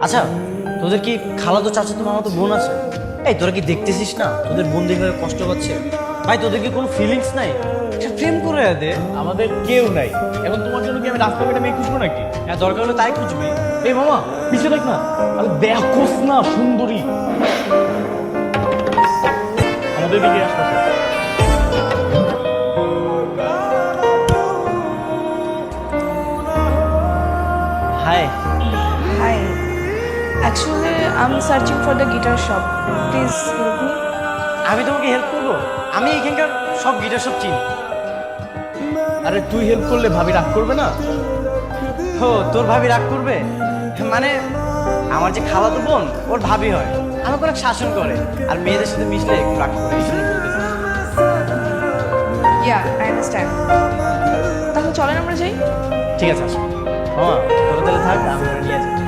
আচ্ছা, তোদের কি খালাতো চাচাতো মামাতো বোন আছে? এই তোরা কি দেখতেছিস না তোদের বোন দেখে কষ্ট পাচ্ছে? ভাই তোদের কি কোনো ফিলিংস নাই? একটা প্রেম করে দে। আমাদের কেউ নাই। এখন তোমার জন্য কি আমি রাস্তাঘাটে মেয়ে খুঁজবো নাকি? হ্যাঁ, দরকার হলে তাই খুঁজবি। এই মামা, পিছিয়ে দেখ না। আরে দেখোস না সুন্দরী। আমাদের দিকে আসতেছে। High. Hi. Actually, I'm searching for the guitar shop. Please help me. আমি তোমাকে হেল্প করবো? আমি এখানকার সব গিটার সব চিনি। আরে তুই হেল্প করলে ভাবি রাগ করবে না? ও, তোর ভাবি রাগ করবে? মানে আমার যে খালাতো বোন ওর ভাবি হয়, আমাকে অনেক শাসন করে আর মেয়েদের সাথে মিশলে একটু রাগ করে, এই জন্য বলতেছি। Yeah, I understand. তাহলে চলেন আমরা যাই। ঠিক আছে, আসো মামা, তোরা তাহলে থাক, আমি ওরা নিয়ে যাই।